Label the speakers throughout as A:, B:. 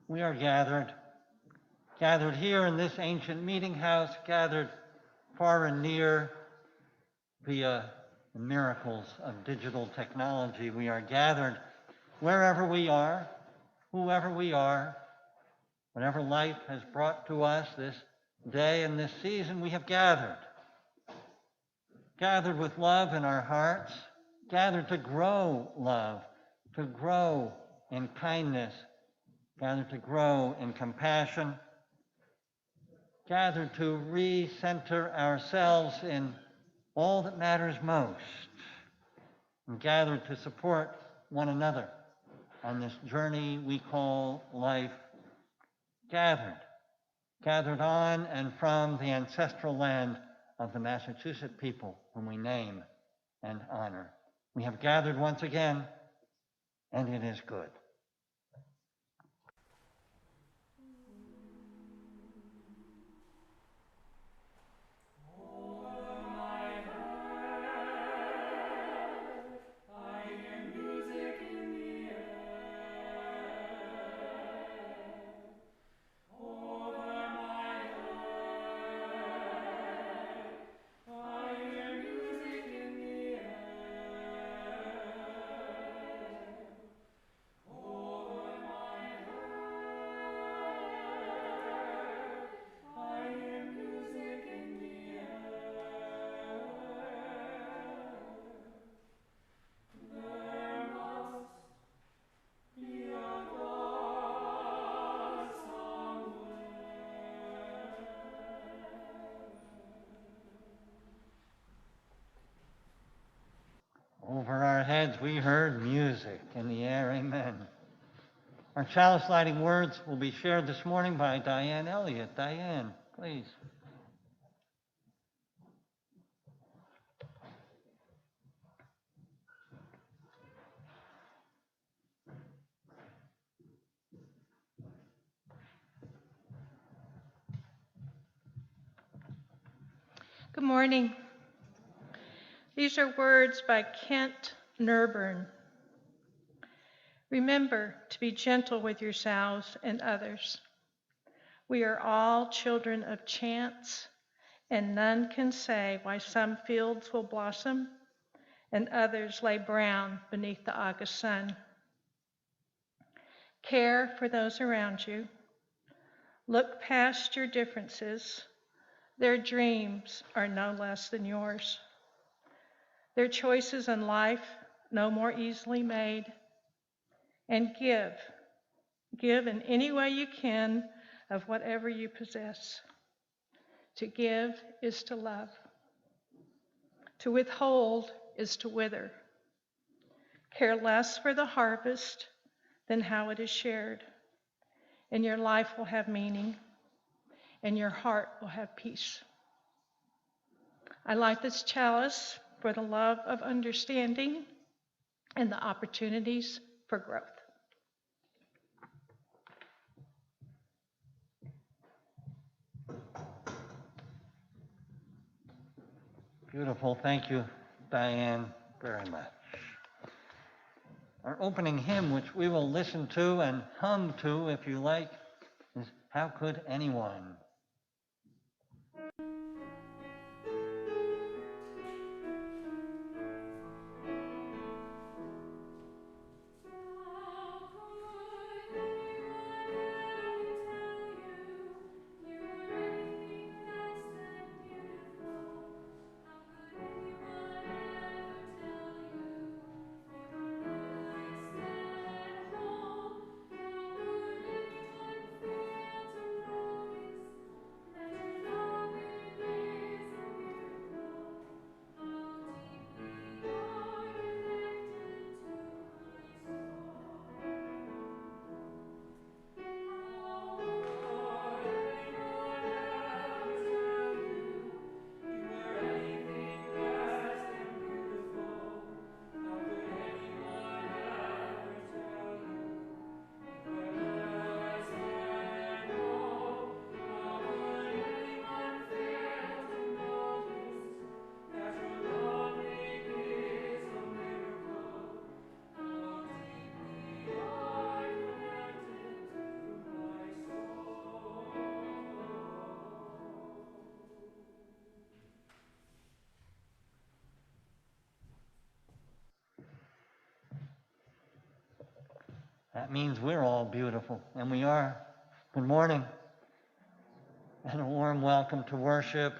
A: We are gathered here in this ancient meeting house, gathered far and near via the miracles of digital technology. We are gathered wherever we are, whoever we are, whatever life has brought to us this day and this season, we have gathered. Gathered with love in our hearts, gathered to grow love, to grow in kindness, gathered to grow in compassion, gathered to recenter ourselves in all that matters most, and gathered to support one another on this journey we call life. Gathered on and from the ancestral land of the Massachusetts people whom we name and honor. We have gathered once again, and it is good. Over our heads, we heard music in the air, amen. Our chalice lighting words will be shared this morning by Diane Elliott. Diane, please.
B: Good morning. These are words by Kent Nurburn. Remember to be gentle with yourselves and others. We are all children of chance, and none can say why some fields will blossom and others lay brown beneath the August sun. Care for those around you. Look past your differences. Their dreams are no less than yours. Their choices in life no more easily made. And give in any way you can of whatever you possess. To give is to love. To withhold is to wither. Care less for the harvest than how it is shared. And your life will have meaning, and your heart will have peace. I light this chalice for the love of understanding and the opportunities for growth.
A: Beautiful. Thank you, Diane, very much. Our opening hymn, which we will listen to and hum to if you like, is How Could Anyone? That means we're all beautiful, and we are. Good morning, and a warm welcome to worship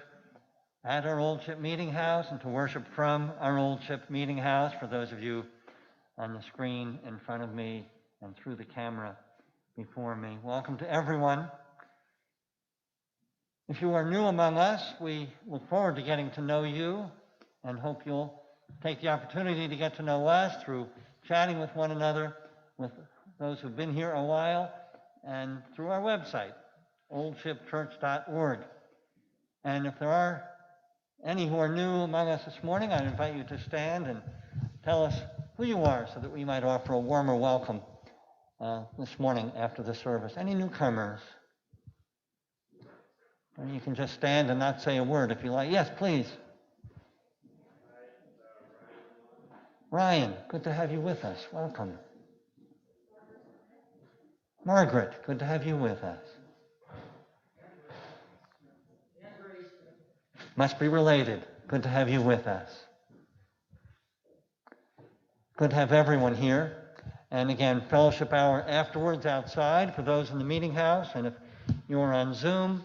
A: at our Old Ship Meeting House and to worship from our Old Ship Meeting House for those of you on the screen in front of me and through the camera before me. Welcome to everyone. If you are new among us, we look forward to getting to know you and hope you'll take the opportunity to get to know us through chatting with one another, with those who've been here a while, and through our website, oldshipchurch.org. And if there are any who are new among us this morning, I invite you to stand and tell us who you are so that we might offer a warmer welcome this morning after the service. Any newcomers? Or you can just stand and not say a word if you like. Yes, please. Ryan, good to have you with us. Welcome. Margaret, good to have you with us. Must be related. Good to have you with us. Good to have everyone here. And again, fellowship hour afterwards outside for those in the meeting house. And if you're on Zoom,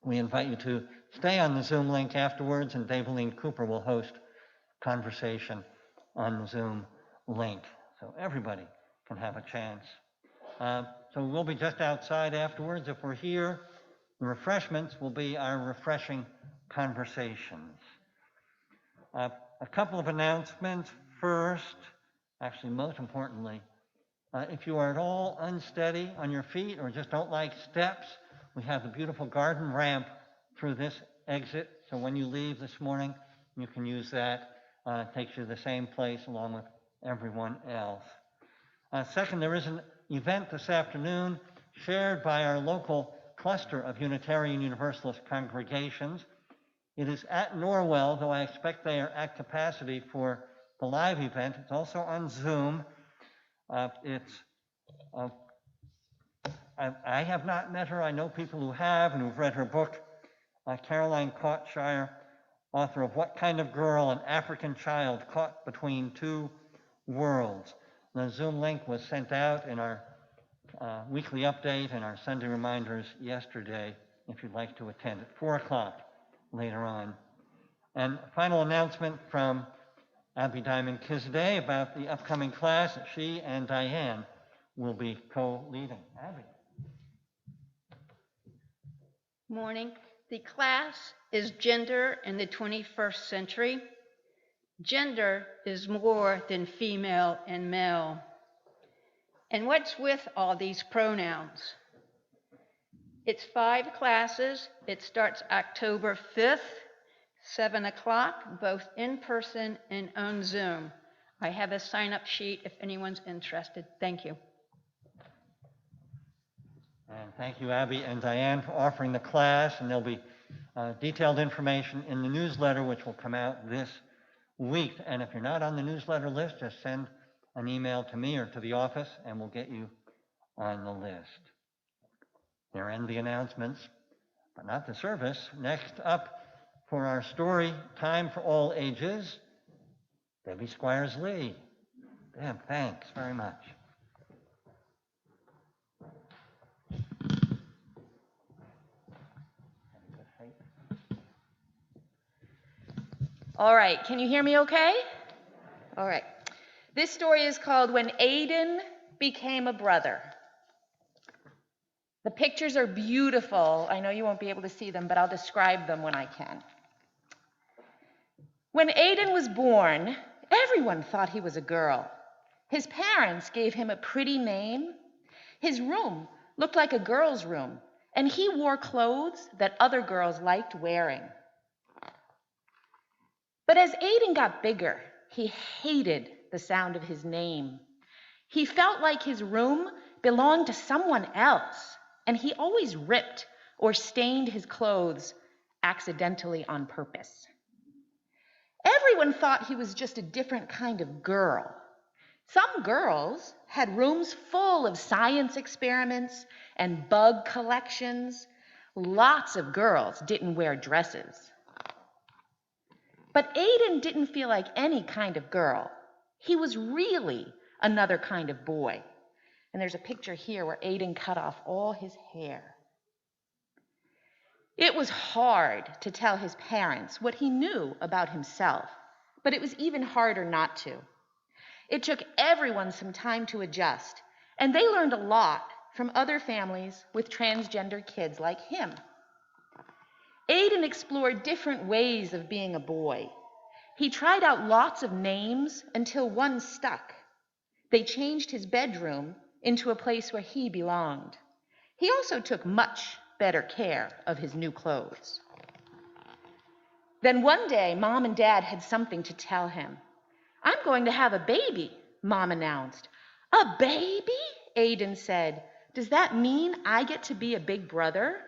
A: we invite you to stay on the Zoom link afterwards, and Daveline Cooper will host conversation on the Zoom link. So everybody can have a chance. So we'll be just outside afterwards. If we're here, the refreshments will be our refreshing conversations. A couple of announcements. First, actually most importantly, if you are at all unsteady on your feet or just don't like steps, we have the beautiful garden ramp through this exit. So when you leave this morning, you can use that. It takes you to the same place along with everyone else. Second, there is an event this afternoon shared by our local cluster of Unitarian Universalist congregations. It is at Norwell, though I expect they are at capacity for the live event. It's also on Zoom. I have not met her. I know people who have and who've read her book. Caroline Cautshire, author of What Kind of Girl? An African Child Caught Between Two Worlds. The Zoom link was sent out in our weekly update and our Sunday reminders yesterday, if you'd like to attend at 4 o'clock later on. And a final announcement from Abby Diamond-Kizday about the upcoming class that she and Diane will be co-leading. Abby.
C: Morning. The class is Gender in the 21st Century. Gender is more than female and male. And what's with all these pronouns? It's 5 classes. It starts October 5th, 7 o'clock, both in person and on Zoom. I have a sign-up sheet if anyone's interested. Thank you.
A: And thank you, Abby and Diane, for offering the class. And there'll be detailed information in the newsletter, which will come out this week. And if you're not on the newsletter list, just send an email to me or to the office, and we'll get you on the list. There end the announcements, but not the service. Next up for our story time for all ages, Debbie Squires-Lee. Deb, thanks very much.
D: All right, can you hear me okay? All right. This story is called When Aiden Became a Brother. The pictures are beautiful. I know you won't be able to see them, but I'll describe them when I can. When Aiden was born, everyone thought he was a girl. His parents gave him a pretty name. His room looked like a girl's room, and he wore clothes that other girls liked wearing. But as Aiden got bigger, he hated the sound of his name. He felt like his room belonged to someone else, and he always ripped or stained his clothes accidentally on purpose. Everyone thought he was just a different kind of girl. Some girls had rooms full of science experiments and bug collections. Lots of girls didn't wear dresses. But Aiden didn't feel like any kind of girl. He was really another kind of boy. And there's a picture here where Aiden cut off all his hair. It was hard to tell his parents what he knew about himself, but it was even harder not to. It took everyone some time to adjust, and they learned a lot from other families with transgender kids like him. Aiden explored different ways of being a boy. He tried out lots of names until one stuck. They changed his bedroom into a place where he belonged. He also took much better care of his new clothes. Then one day, Mom and Dad had something to tell him. "I'm going to have a baby," Mom announced. "A baby?" Aiden said. "Does that mean I get to be a big brother?"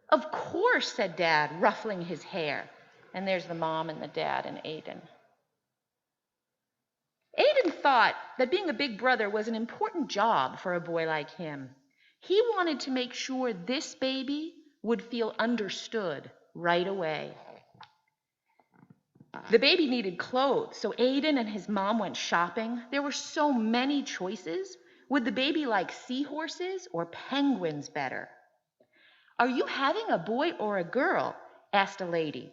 D: "Of course," said Dad, ruffling his hair. And there's the mom and the dad and Aiden. Aiden thought that being a big brother was an important job for a boy like him. He wanted to make sure this baby would feel understood right away. The baby needed clothes, so Aiden and his mom went shopping. There were so many choices. Would the baby like seahorses or penguins better? "Are you having a boy or a girl?" asked a lady.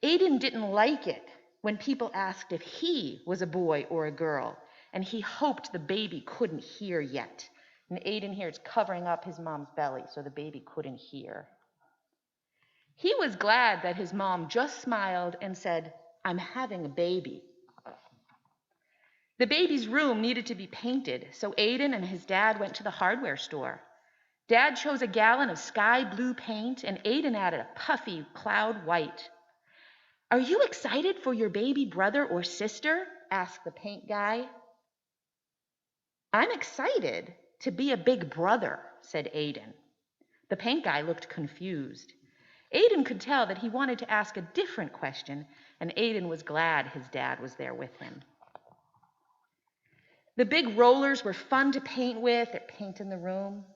D: Aiden didn't like it when people asked if he was a boy or a girl, and he hoped the baby couldn't hear yet. And Aiden here is covering up his mom's belly so the baby couldn't hear. He was glad that his mom just smiled and said, "I'm having a baby." The baby's room needed to be painted, so Aiden and his dad went to the hardware store. Dad chose a gallon of sky blue paint, and Aiden added a puffy cloud white. "Are you excited for your baby brother or sister?" asked the paint guy. "I'm excited to be a big brother," said Aiden. The paint guy looked confused. Aiden could tell that he wanted to ask a different question, and Aiden was glad his dad was there with him. The big rollers were fun to paint with or paint in the room.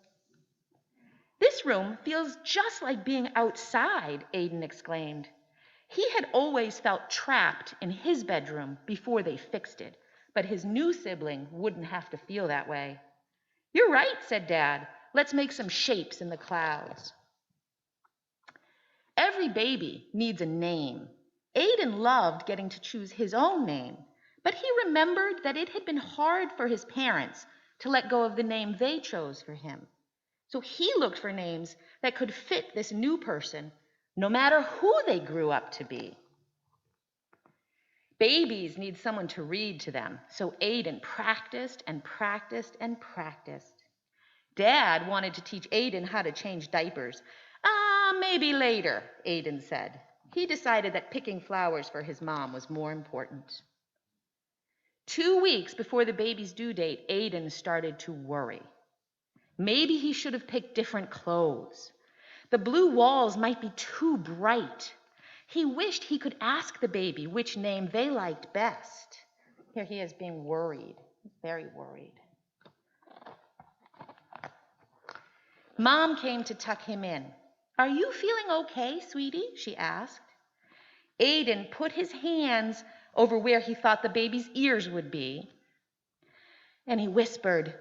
D: "This room feels just like being outside," Aiden exclaimed. He had always felt trapped in his bedroom before they fixed it, but his new sibling wouldn't have to feel that way. "You're right," said Dad. "Let's make some shapes in the clouds." Every baby needs a name. Aiden loved getting to choose his own name, but he remembered that it had been hard for his parents to let go of the name they chose for him. So he looked for names that could fit this new person, no matter who they grew up to be. Babies need someone to read to them, so Aiden practiced and practiced and practiced. Dad wanted to teach Aiden how to change diapers. Maybe later," Aiden said. He decided that picking flowers for his mom was more important. 2 weeks before the baby's due date, Aiden started to worry. Maybe he should have picked different clothes. The blue walls might be too bright. He wished he could ask the baby which name they liked best. Here he is being worried, very worried. Mom came to tuck him in. "Are you feeling okay, sweetie?" she asked. Aiden put his hands over where he thought the baby's ears would be, and he whispered,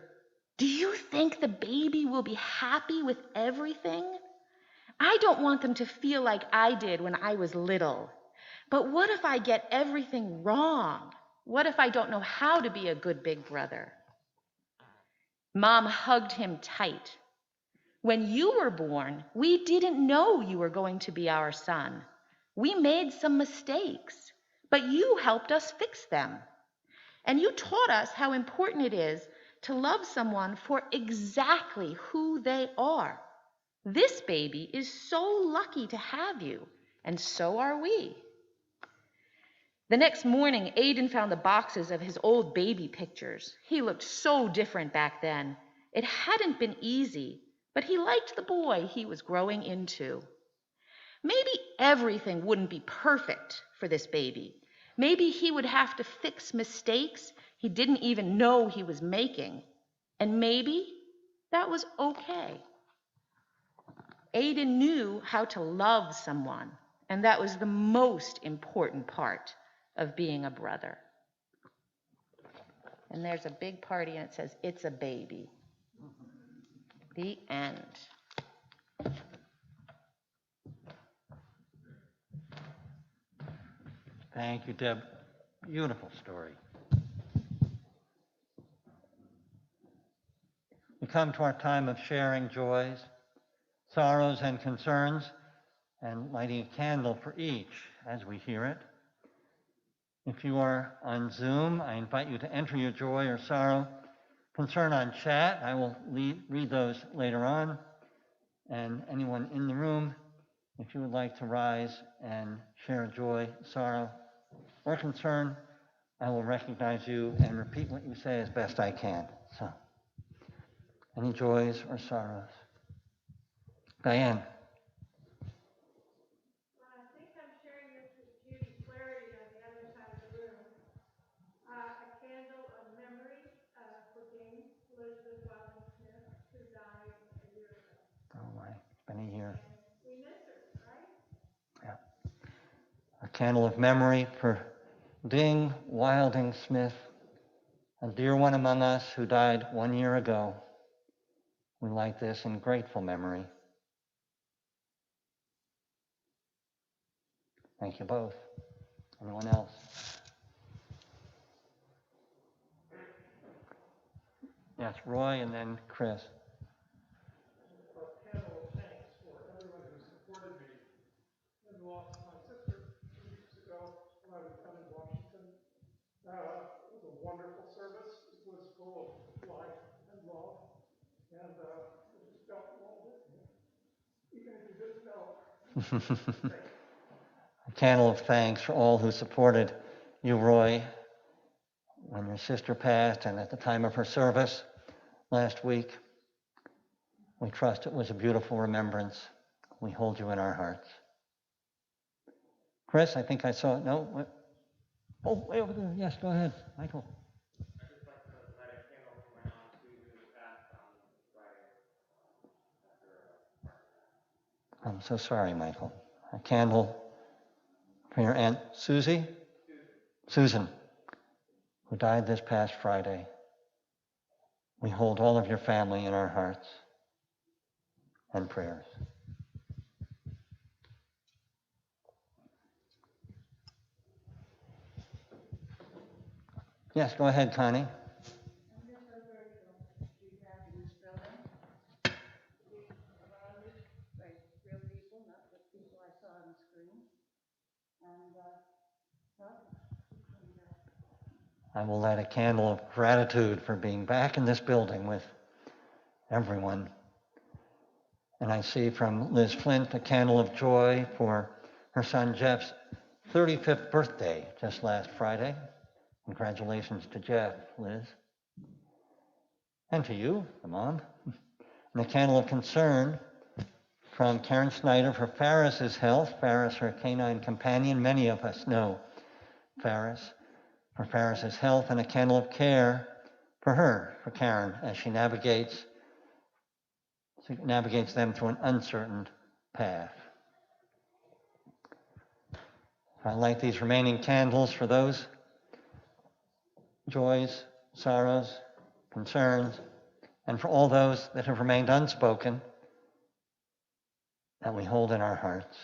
D: "Do you think the baby will be happy with everything? I don't want them to feel like I did when I was little. But what if I get everything wrong? What if I don't know how to be a good big brother?" Mom hugged him tight. "When you were born, we didn't know you were going to be our son. We made some mistakes, but you helped us fix them. And you taught us how important it is to love someone for exactly who they are. This baby is so lucky to have you, and so are we." The next morning, Aiden found the boxes of his old baby pictures. He looked so different back then. It hadn't been easy, but he liked the boy he was growing into. Maybe everything wouldn't be perfect for this baby. Maybe he would have to fix mistakes he didn't even know he was making. And maybe that was okay. Aiden knew how to love someone, and that was the most important part of being a brother. And there's a big party and it says, "It's a baby." The end.
A: Thank you, Deb. Beautiful story. We come to our time of sharing joys, sorrows, and concerns, and lighting a candle for each as we hear it. If you are on Zoom, I invite you to enter your joy or sorrow, concern on chat. I will read those later on. And anyone in the room, if you would like to rise and share joy, sorrow, or concern, I will recognize you and repeat what you say as best I can. So, any joys or sorrows? Diane.
B: I think I'm sharing this with Judy Flaherty on the other side of the room. A candle of memory for Dame Elizabeth Wilding Smith, who died a year ago.
A: Oh my, it's been a year.
B: And we miss her, right?
A: Yeah. A candle of memory for Ding Wilding Smith, a dear one among us who died 1 year ago. We light this in grateful memory. Thank you both. Anyone else? Yes, Roy and then Chris.
E: A candle of thanks for everyone who supported me. I lost my sister 2 weeks ago when I was down in Washington. It was a wonderful service. It was full of life and love. And I just felt you all with me. Even if you didn't know.
A: A candle of thanks for all who supported you, Roy, when your sister passed and at the time of her service last week. We trust it was a beautiful remembrance. We hold you in our hearts. Chris, I think I saw it. No? What? Oh, way over there. Yes, go ahead, Michael.
F: I'd just like to light a candle for my aunt Susie who passed on Friday after
A: I'm so sorry, Michael. A candle for your Aunt Susie? Susan, who died this past Friday. We hold all of your family in our hearts and prayers. Yes, go ahead, Connie.
G: I'm just so grateful to be back in this building, to be surrounded by real people, not just people I saw on the screen. And, welcome. Keep coming back.
A: I will light a candle of gratitude for being back in this building with everyone. And I see from Liz Flint a candle of joy for her son Jeff's 35th birthday just last Friday. Congratulations to Jeff, Liz. And to you, the mom. And a candle of concern from Karen Snyder for Ferris's health. Ferris, her canine companion. Many of us know Ferris. For Ferris's health, and a candle of care for her, for Karen, as she navigates them through an uncertain path. I light these remaining candles for those joys, sorrows, concerns, and for all those that have remained unspoken that we hold in our hearts.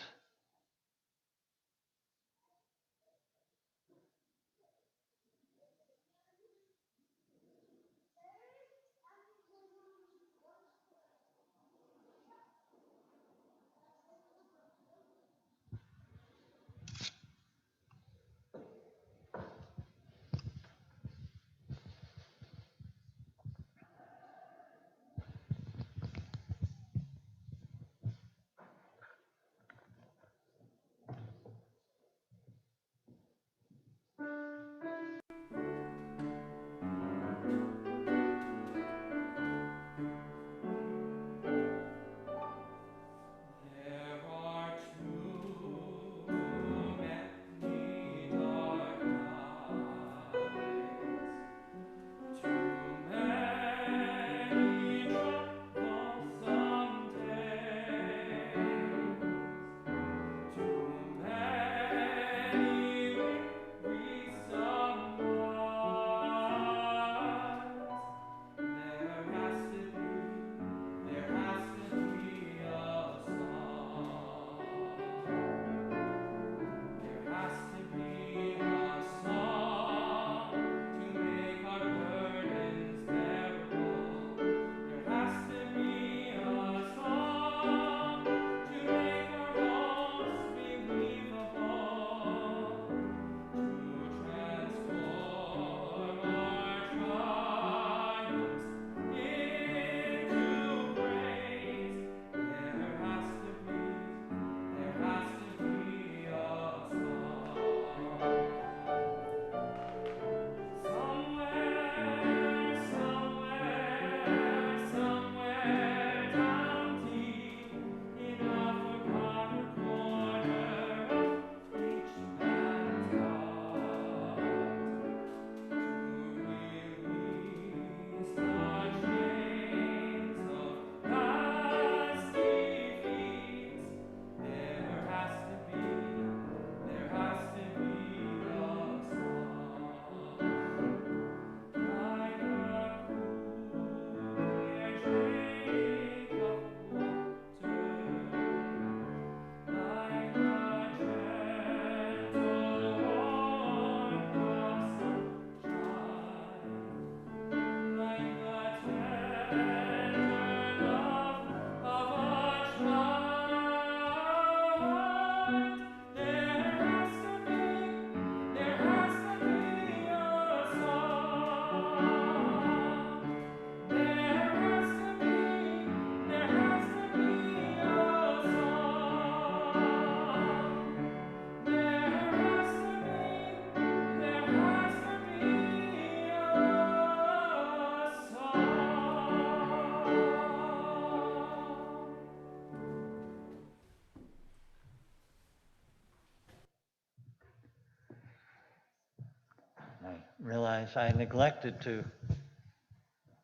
A: realize I neglected to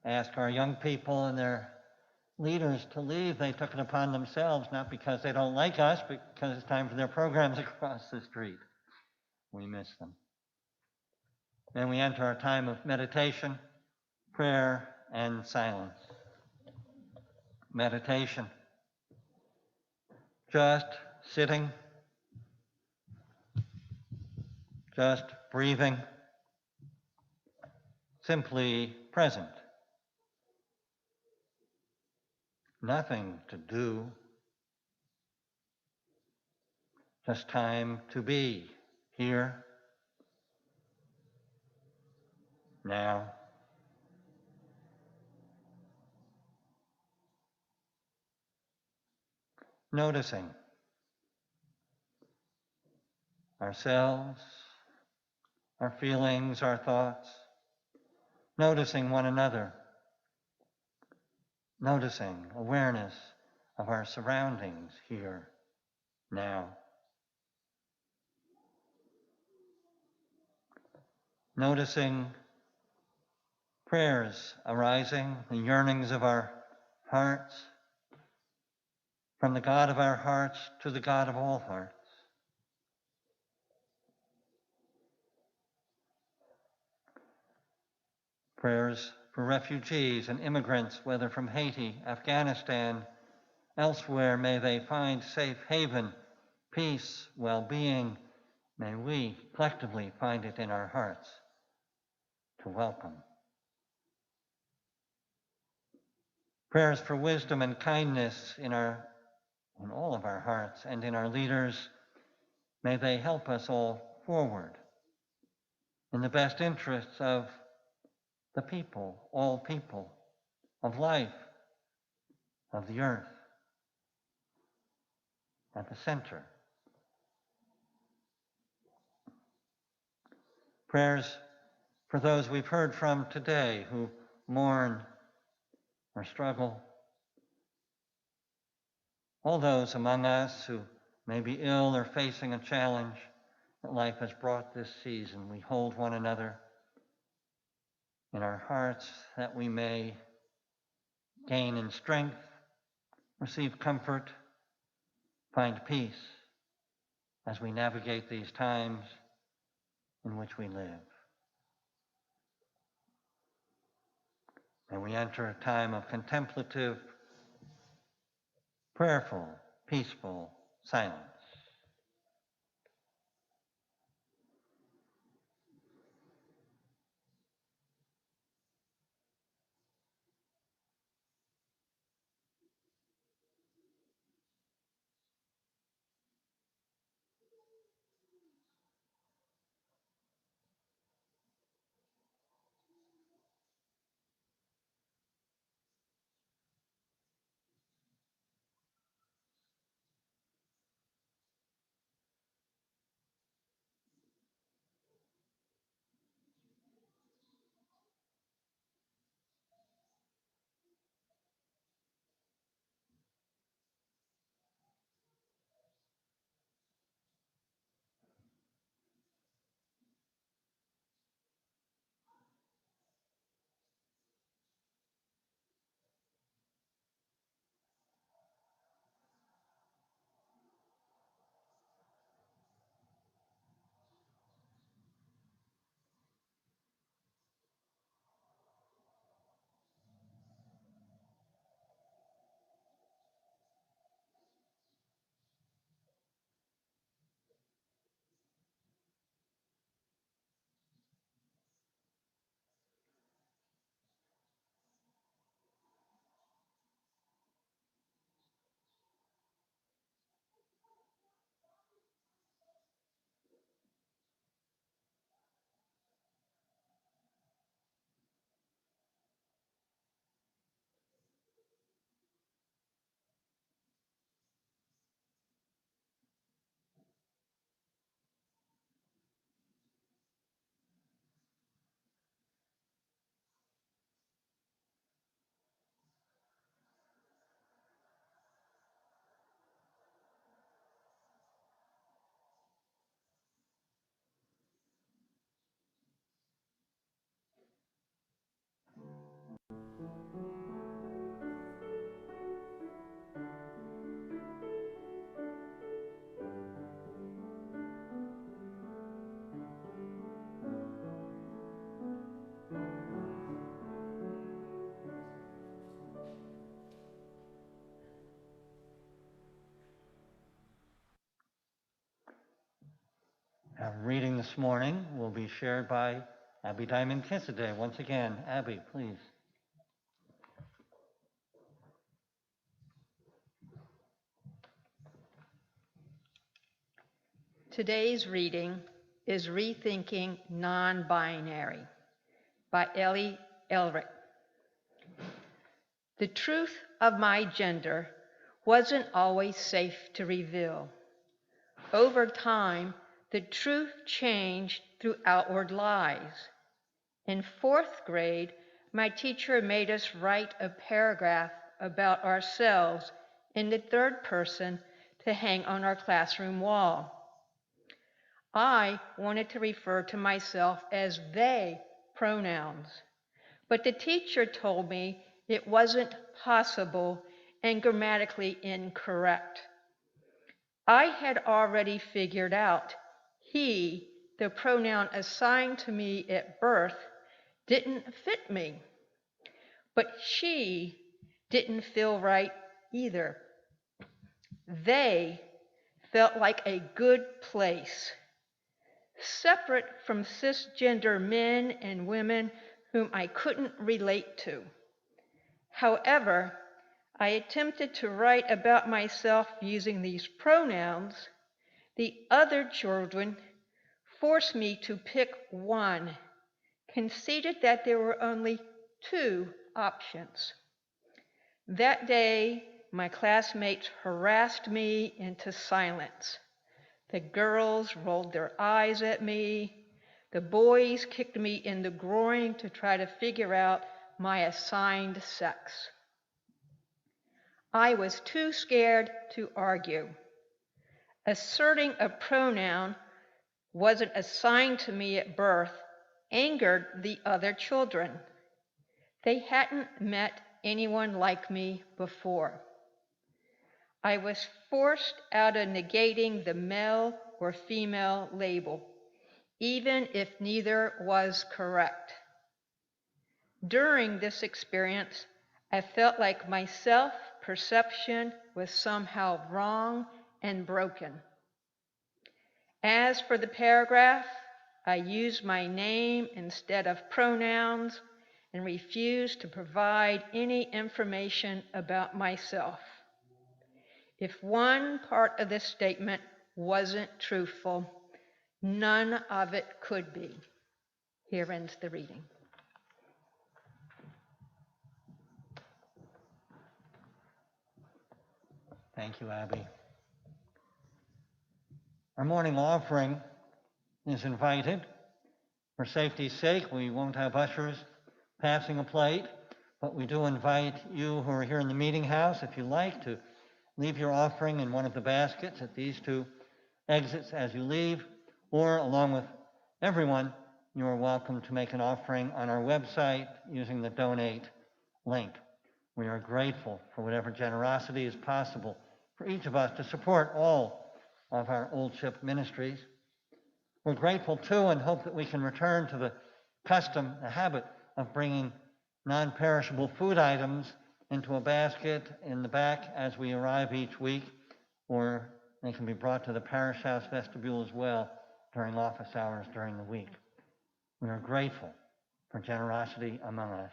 A: ask our young people and their leaders to leave. They took it upon themselves, not because they don't like us, but because it's time for their programs across the street. We miss them. Then we enter our time of meditation, prayer, and silence. Meditation. Just sitting, just breathing, simply present. Nothing to do, just time to be here, now. Noticing ourselves, our feelings, our thoughts, noticing one another, noticing awareness of our surroundings here, now. Noticing prayers arising, the yearnings of our hearts, from the God of our hearts to the God of all hearts. Prayers for refugees and immigrants, whether from Haiti, Afghanistan, elsewhere, may they find safe haven, peace, well-being. May we collectively find it in our hearts to welcome. Prayers for wisdom and kindness in all of our hearts and in our leaders. May they help us all forward in the best interests of the people, all people, of life, of the earth, at the center. Prayers for those we've heard from today who mourn or struggle. All those among us who may be ill or facing a challenge that life has brought this season, we hold one another in our hearts that we may gain in strength, receive comfort, find peace as we navigate these times in which we live. And we enter a time of contemplative, prayerful, peaceful silence. Our reading this morning will be shared by Abby Diamond Kissaday. Once again, Abby, please.
C: Today's reading is Rethinking Non-Binary by Ellie Elrick. The truth of my gender wasn't always safe to reveal. Over time, the truth changed through outward lies. In 4th grade, my teacher made us write a paragraph about ourselves in the 3rd person to hang on our classroom wall. I wanted to refer to myself as they pronouns, but the teacher told me it wasn't possible and grammatically incorrect. I had already figured out he, the pronoun assigned to me at birth, didn't fit me, but she didn't feel right either. They felt like a good place, separate from cisgender men and women whom I couldn't relate to. However, I attempted to write about myself using these pronouns. The other children forced me to pick one, conceded that there were only 2 options. That day, my classmates harassed me into silence. The girls rolled their eyes at me. The boys kicked me in the groin to try to figure out my assigned sex. I was too scared to argue. Asserting a pronoun wasn't assigned to me at birth angered the other children. They hadn't met anyone like me before. I was forced out of negating the male or female label, even if neither was correct. During this experience, I felt like my self-perception was somehow wrong and broken. As for the paragraph, I used my name instead of pronouns and refused to provide any information about myself. If one part of this statement wasn't truthful, none of it could be. Here ends the reading.
A: Thank you, Abby. Our morning offering is invited. For safety's sake, we won't have ushers passing a plate, but we do invite you who are here in the meeting house, if you like, to leave your offering in one of the baskets at these 2 exits as you leave, or along with everyone, you are welcome to make an offering on our website using the donate link. We are grateful for whatever generosity is possible for each of us to support all of our Old Ship ministries. We're grateful too and hope that we can return to the custom, the habit of bringing non-perishable food items into a basket in the back as we arrive each week, or they can be brought to the parish house vestibule as well during office hours during the week. We are grateful for generosity among us.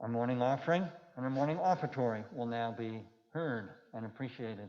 A: Our morning offering and our morning offertory will now be heard and appreciated.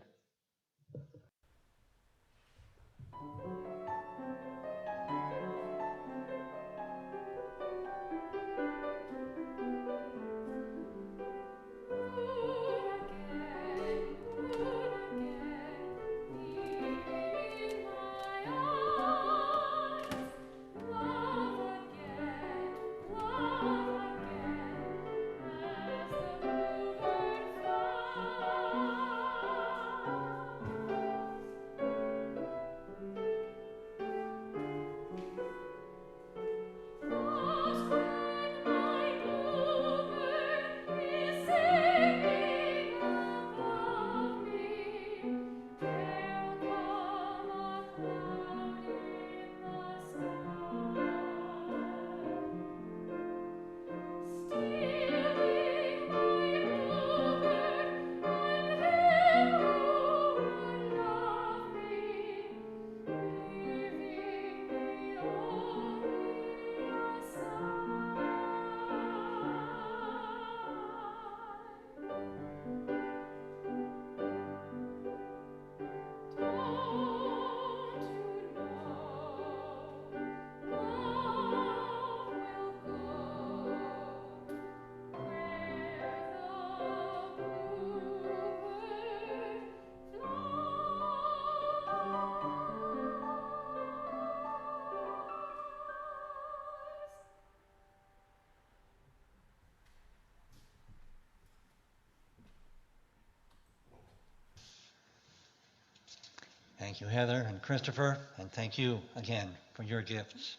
A: Thank you, Heather and Christopher, and thank you again for your gifts.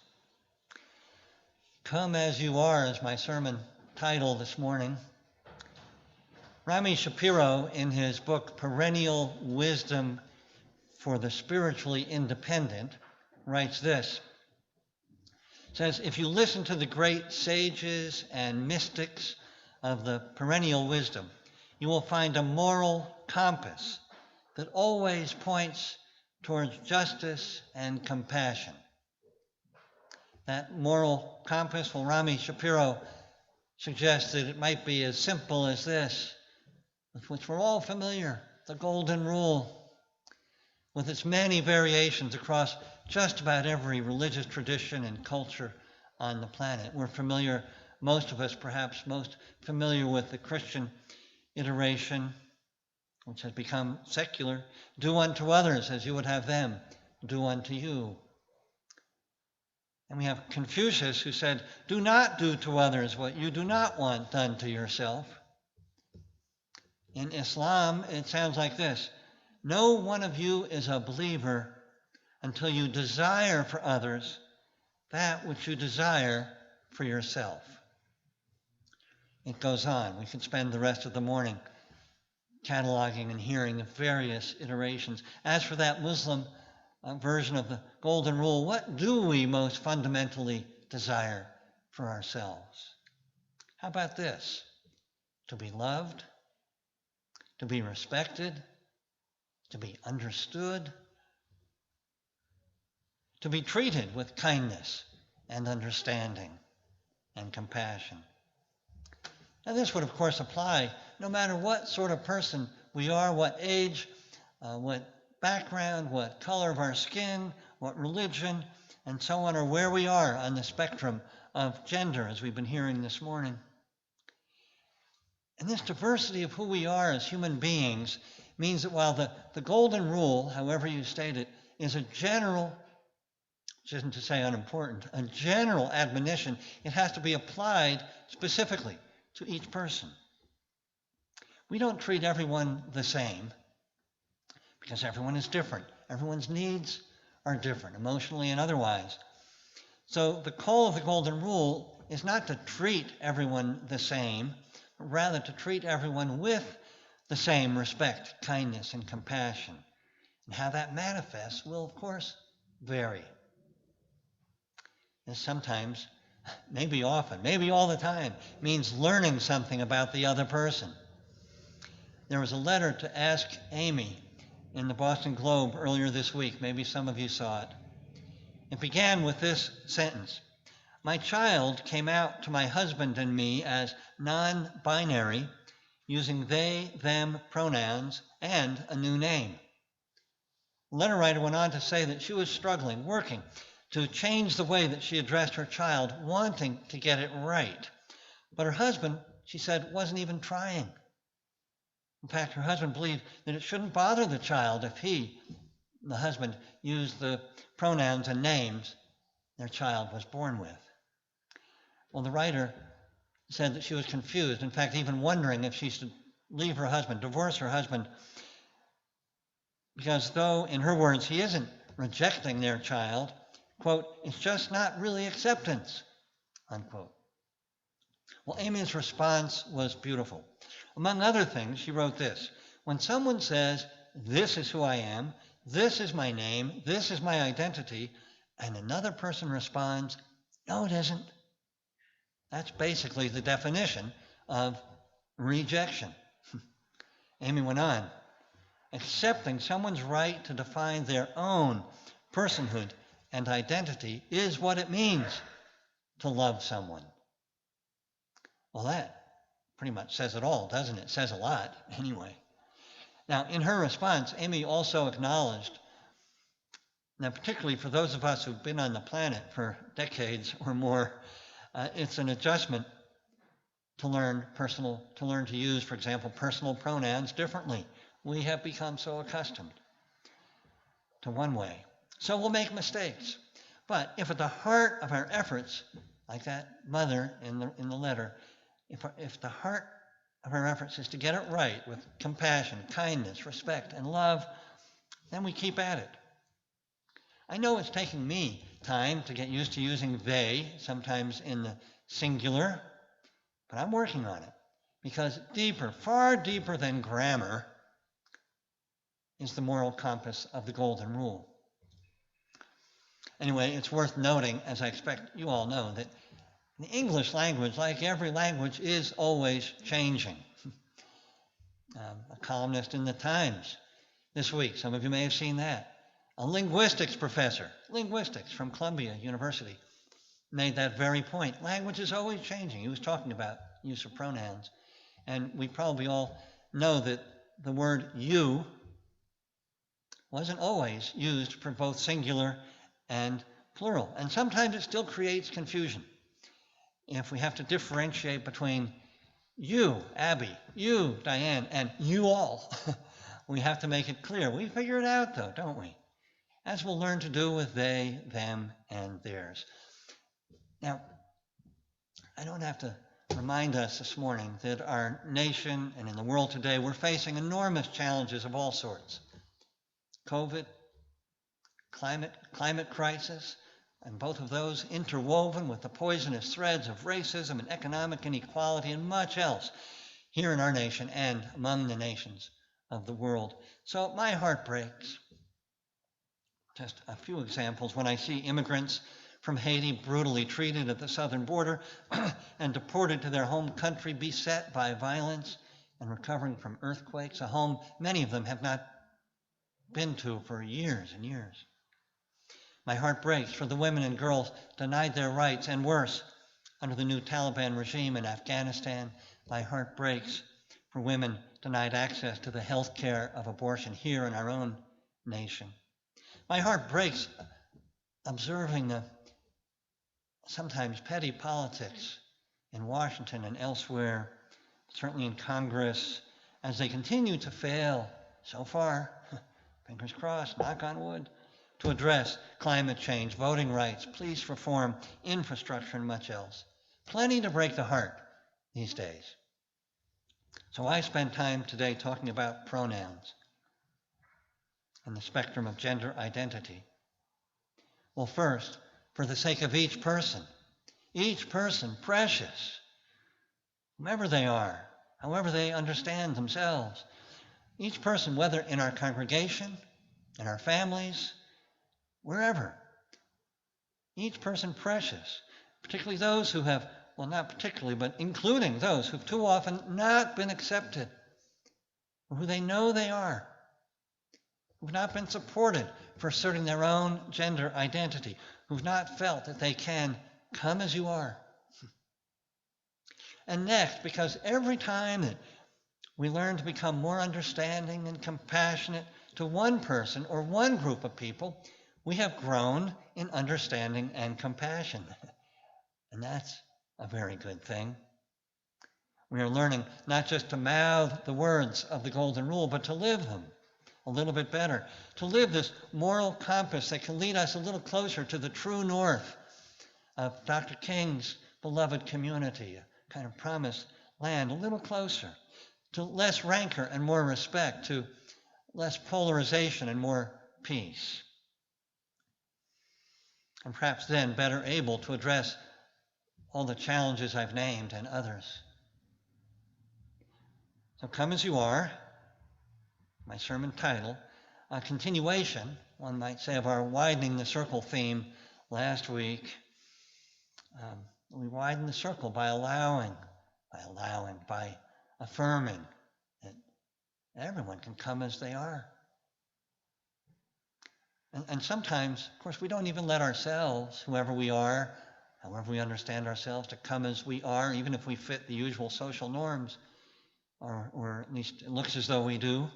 A: Come as you are is my sermon title this morning. Rami Shapiro, in his book Perennial Wisdom for the Spiritually Independent, writes this. Says, if you listen to the great sages and mystics of the perennial wisdom, you will find a moral compass that always points towards justice and compassion. That moral compass, well, Rami Shapiro suggests that it might be as simple as this, with which we're all familiar, the Golden Rule, with its many variations across just about every religious tradition and culture on the planet. We're familiar, most of us perhaps most familiar with the Christian iteration, which has become secular. Do unto others as you would have them do unto you. And we have Confucius, who said, do not do to others what you do not want done to yourself. In Islam, it sounds like this. No one of you is a believer until you desire for others that which you desire for yourself. It goes on. We could spend the rest of the morning cataloging and hearing the various iterations. As for that Muslim version of the Golden Rule, what do we most fundamentally desire for ourselves? How about this? To be loved, to be respected, to be understood, to be treated with kindness and understanding and compassion. And this would, of course, apply no matter what sort of person we are, what age, what background, what color of our skin, what religion, and so on, or where we are on the spectrum of gender, as we've been hearing this morning. And this diversity of who we are as human beings means that while the Golden Rule, however you state it, is a general, which isn't to say unimportant, a general admonition, it has to be applied specifically to each person. We don't treat everyone the same because everyone is different. Everyone's needs are different, emotionally and otherwise. So the call of the Golden Rule is not to treat everyone the same, but rather to treat everyone with the same respect, kindness, and compassion. And how that manifests will, of course, vary. And sometimes, maybe often, maybe all the time, means learning something about the other person. There was a letter to Ask Amy in the Boston Globe earlier this week. Maybe some of you saw it. It began with this sentence. My child came out to my husband and me as non-binary, using they, them pronouns and a new name. The letter writer went on to say that she was struggling, working to change the way that she addressed her child, wanting to get it right. But her husband, she said, wasn't even trying. In fact, her husband believed that it shouldn't bother the child if he, the husband, used the pronouns and names their child was born with. Well, the writer said that she was confused, in fact, even wondering if she should leave her husband, divorce her husband, because though, in her words, he isn't rejecting their child, quote, it's just not really acceptance, unquote. Well, Amy's response was beautiful. Among other things, she wrote this. When someone says, this is who I am, this is my name, this is my identity, and another person responds, no, it isn't. That's basically the definition of rejection. Amy went on. Accepting someone's right to define their own personhood and identity is what it means to love someone. Well, that pretty much says it all, doesn't it? It says a lot, anyway. Now, in her response, Amy also acknowledged, now particularly for those of us who've been on the planet for decades or more, it's an adjustment to learn to use, for example, personal pronouns differently. We have become so accustomed to one way. So we'll make mistakes. But if at the heart of our efforts, like that mother in the letter, if the heart of our efforts is to get it right with compassion, kindness, respect, and love, then we keep at it. I know it's taking me time to get used to using they, sometimes in the singular, but I'm working on it. Because deeper, far deeper than grammar, is the moral compass of the Golden Rule. Anyway, it's worth noting, as I expect you all know, that the English language, like every language, is always changing. A columnist in the Times this week, some of you may have seen that. A linguistics professor, linguistics from Columbia University, made that very point. Language is always changing. He was talking about use of pronouns. And we probably all know that the word you wasn't always used for both singular and plural. And sometimes it still creates confusion. If we have to differentiate between you, Abby, you, Diane, and you all, we have to make it clear. We figure it out, though, don't we? As we'll learn to do with they, them, and theirs. Now, I don't have to remind us this morning that our nation and in the world today, we're facing enormous challenges of all sorts. COVID, climate crisis, and both of those interwoven with the poisonous threads of racism and economic inequality and much else here in our nation and among the nations of the world. So my heart breaks. Just a few examples when I see immigrants from Haiti brutally treated at the southern border and deported to their home country, beset by violence and recovering from earthquakes, a home many of them have not been to for years and years. My heart breaks for the women and girls denied their rights, and worse, under the new Taliban regime in Afghanistan. My heart breaks for women denied access to the health care of abortion here in our own nation. My heart breaks observing the sometimes petty politics in Washington and elsewhere, certainly in Congress, as they continue to fail so far, fingers crossed, knock on wood, to address climate change, voting rights, police reform, infrastructure, and much else. Plenty to break the heart these days. So I spend time today talking about pronouns and the spectrum of gender identity. Well, first, for the sake of each person precious, whomever they are, however they understand themselves, each person, whether in our congregation, in our families, wherever, each person precious, particularly those who have, well, not particularly, but including those who've too often not been accepted, or who they know they are, who've not been supported for asserting their own gender identity, who've not felt that they can come as you are. And next, because every time that we learn to become more understanding and compassionate to one person or one group of people, we have grown in understanding and compassion. And that's a very good thing. We are learning not just to mouth the words of the Golden Rule, but to live them a little bit better, to live this moral compass that can lead us a little closer to the true north of Dr. King's beloved community, a kind of promised land, a little closer, to less rancor and more respect, to less polarization and more peace. And perhaps then better able to address all the challenges I've named and others. So come as you are, my sermon title, a continuation, one might say, of our widening the circle theme last week. We widen the circle by affirming that everyone can come as they are. And sometimes, of course, we don't even let ourselves, whoever we are, however we understand ourselves, to come as we are, even if we fit the usual social norms, or at least it looks as though we do.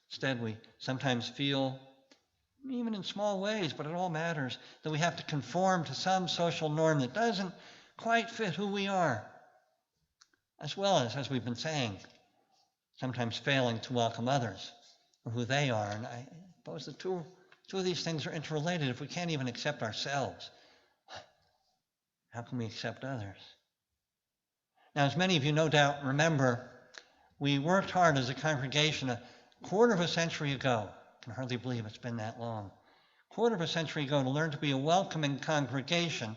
A: Instead, we sometimes feel, even in small ways, but it all matters, that we have to conform to some social norm that doesn't quite fit who we are, as well as we've been saying, sometimes failing to welcome others for who they are. And I suppose the two of these things are interrelated. If we can't even accept ourselves, how can we accept others? Now, as many of you no doubt remember, we worked hard as a congregation quarter of a century ago, I can hardly believe it's been that long, quarter of a century ago, to learn to be a welcoming congregation,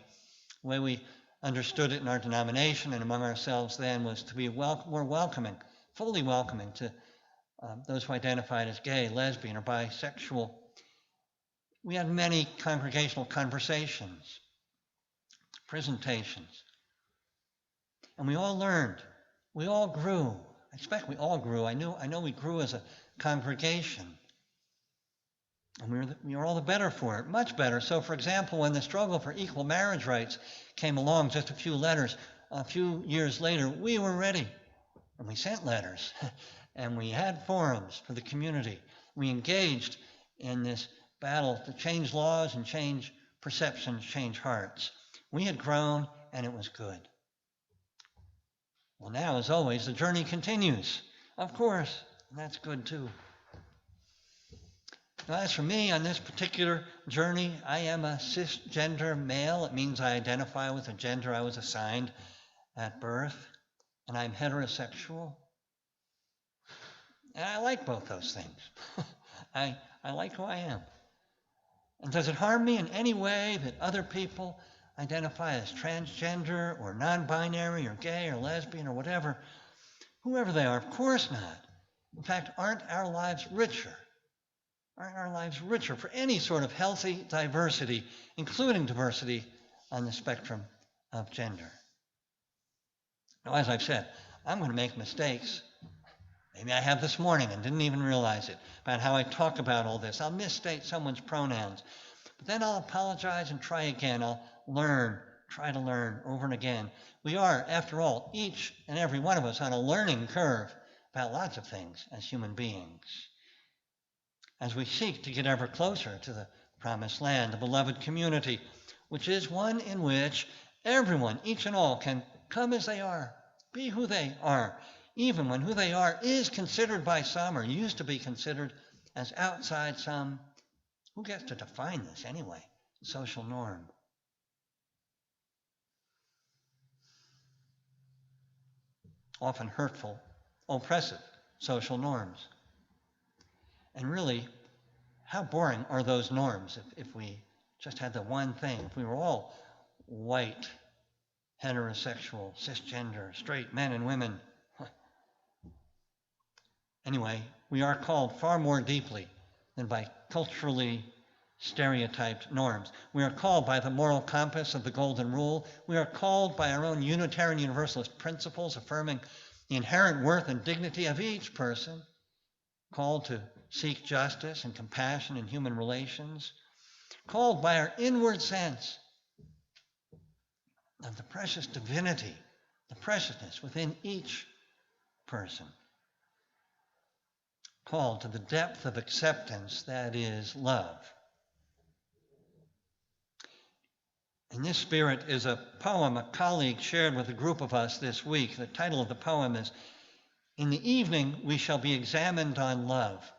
A: the way we understood it in our denomination and among ourselves then was to be more welcoming, fully welcoming to those who identified as gay, lesbian, or bisexual. We had many congregational conversations, presentations, and we all learned. We all grew. I expect we all grew. I know we grew as a congregation. And we were all the better for it, much better. So, for example, when the struggle for equal marriage rights came along, just a few years later, we were ready. And we sent letters. And we had forums for the community. We engaged in this battle to change laws and change perceptions, change hearts. We had grown, and it was good. Well, now, as always, the journey continues. Of course, and that's good too. Now, as for me, on this particular journey, I am a cisgender male. It means I identify with the gender I was assigned at birth, and I'm heterosexual. And I like both those things. I like who I am. And does it harm me in any way that other people identify as transgender or non-binary or gay or lesbian or whatever, whoever they are? Of course not. In fact, aren't our lives richer? Aren't our lives richer for any sort of healthy diversity, including diversity on the spectrum of gender? Now, as I've said, I'm going to make mistakes. Maybe I have this morning and didn't even realize it, about how I talk about all this. I'll misstate someone's pronouns, but then I'll apologize and try again. I'll try to learn over and again. We are, after all, each and every one of us on a learning curve about lots of things as human beings, as we seek to get ever closer to the promised land, the beloved community, which is one in which everyone, each and all, can come as they are, be who they are, even when who they are is considered by some, or used to be considered, as outside some. Who gets to define this anyway? Social norm. Often hurtful, oppressive social norms. And really, how boring are those norms if we just had the one thing, if we were all white, heterosexual, cisgender, straight men and women. Anyway, we are called far more deeply than by culturally stereotyped norms. We are called by the moral compass of the Golden Rule. We are called by our own Unitarian Universalist principles affirming the inherent worth and dignity of each person, called to seek justice and compassion in human relations, called by our inward sense of the precious divinity, the preciousness within each person, called to the depth of acceptance that is love. In this spirit is a poem a colleague shared with a group of us this week. The title of the poem is, "In the Evening We Shall Be Examined on Love."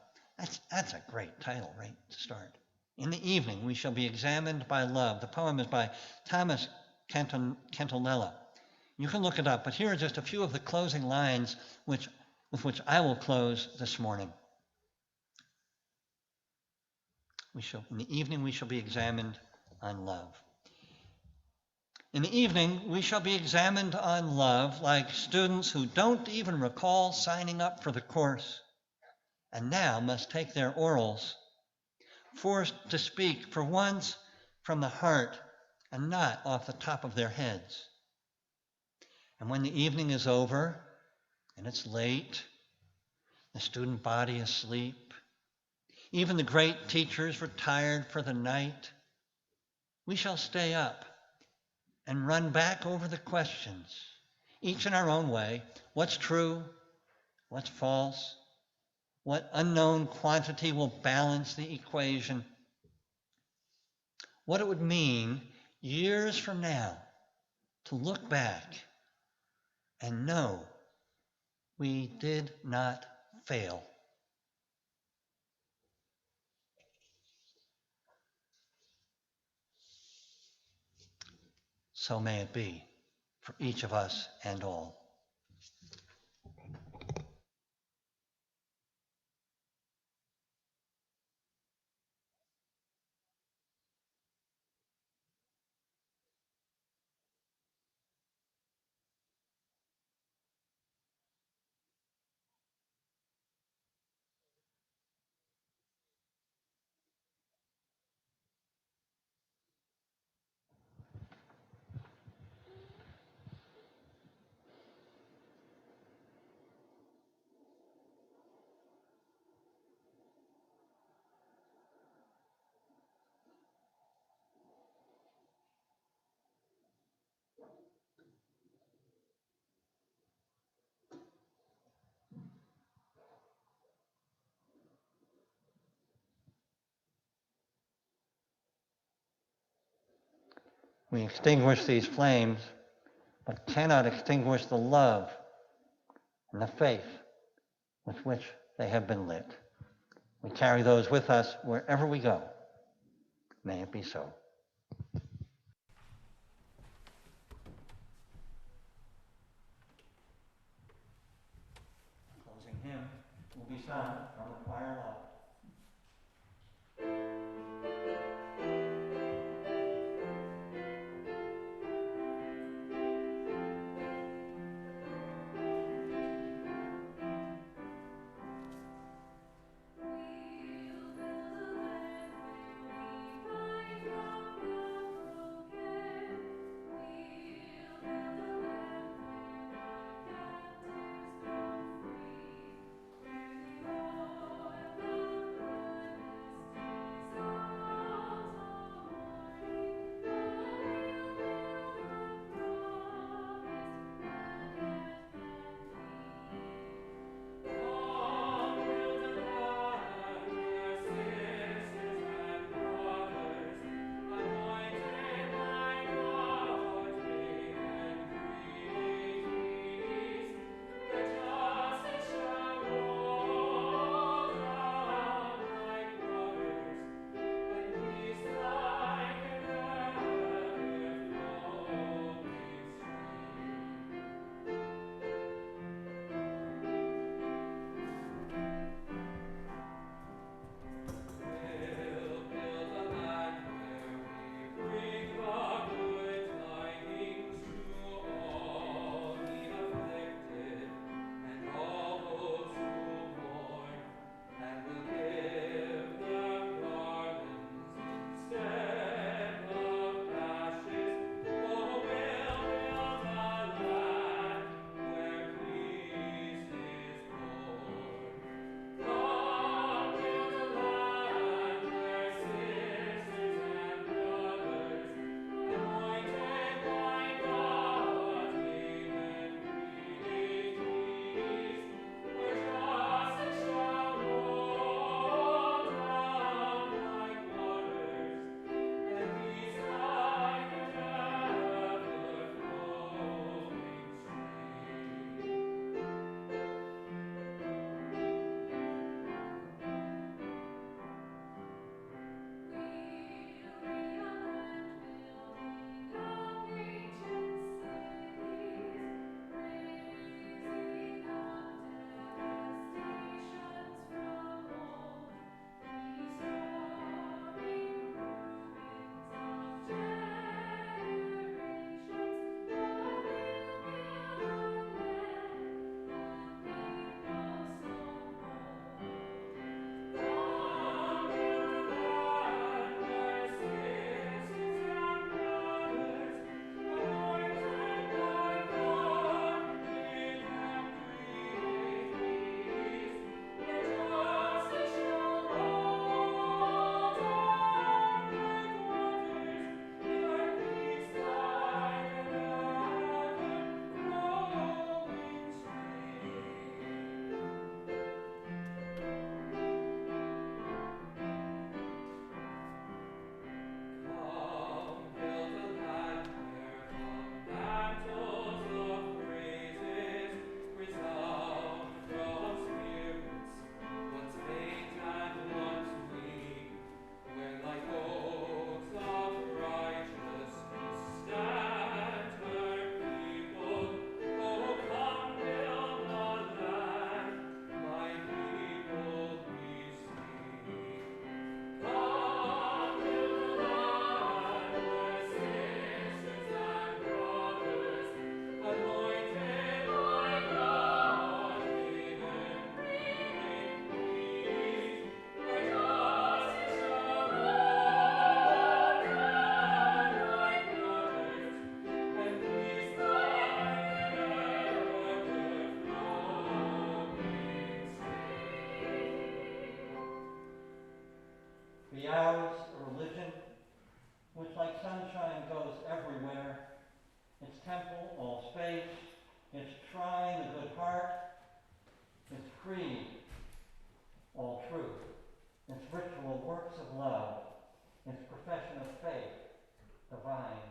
A: That's a great title, right, to start. In the Evening We Shall Be Examined by Love. The poem is by Thomas Cantalella. You can look it up, but here are just a few of the closing lines with which I will close this morning. In the evening we shall be examined on love. In the evening we shall be examined on love like students who don't even recall signing up for the course and now must take their orals, forced to speak for once from the heart and not off the top of their heads. And when the evening is over and it's late, the student body asleep, even the great teachers retired for the night, we shall stay up and run back over the questions, each in our own way. What's true? What's false? What unknown quantity will balance the equation? What it would mean years from now to look back and know we did not fail. So may it be for each of us and all. We extinguish these flames, but cannot extinguish the love and the faith with which they have been lit. We carry those with us wherever we go. May it be so. Closing hymn will be sung from the choir loft. Be ours a religion which like sunshine goes everywhere, its temple all space, its shrine the good heart, its creed all truth, its ritual works of love, its profession of faith divine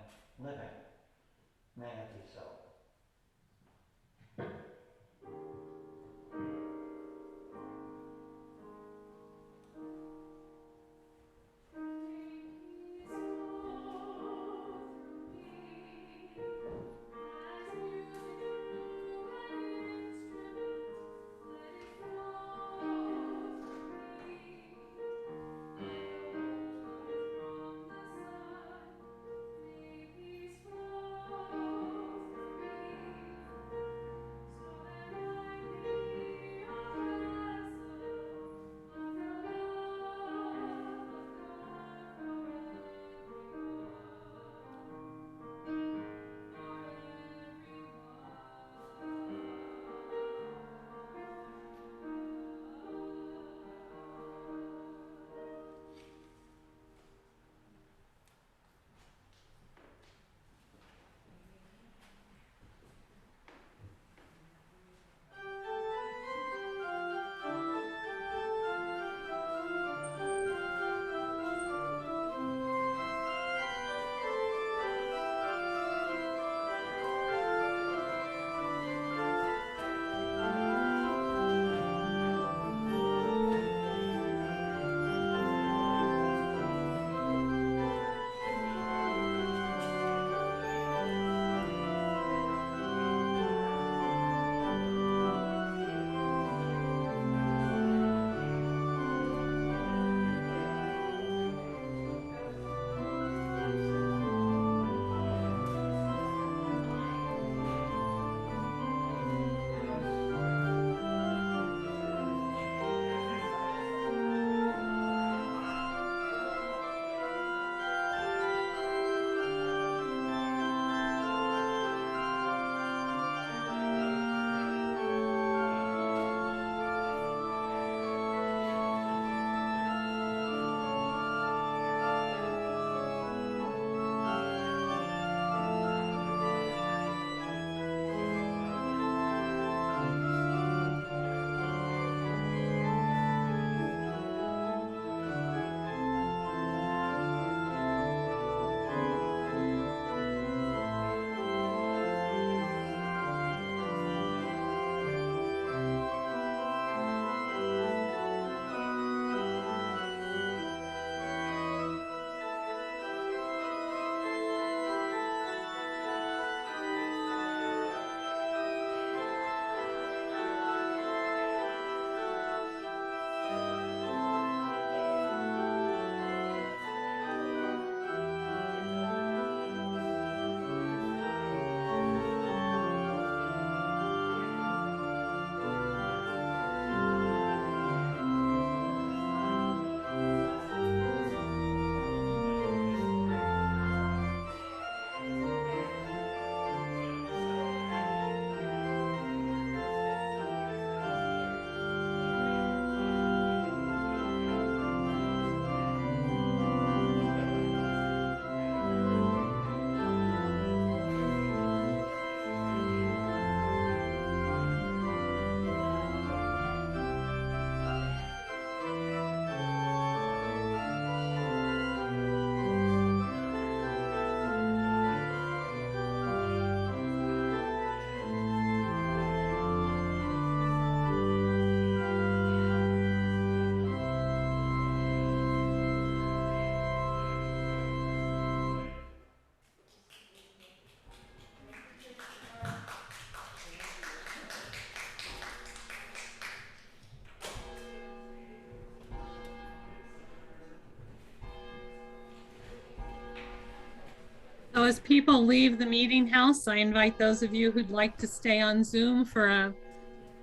H: as people leave the meeting house, I invite those of you who'd like to stay on Zoom for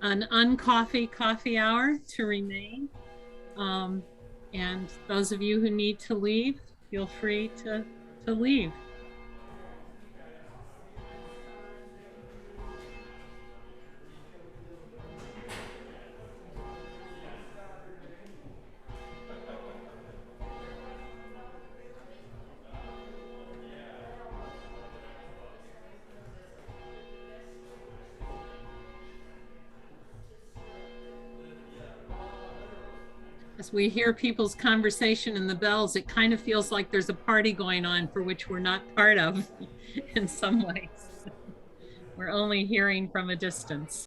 H: an uncoffee coffee hour to remain. And those of you who need to leave, feel free to leave. As we hear people's conversation in the bells, it kind of feels like there's a party going on for which we're not part of in some ways. We're only hearing from a distance.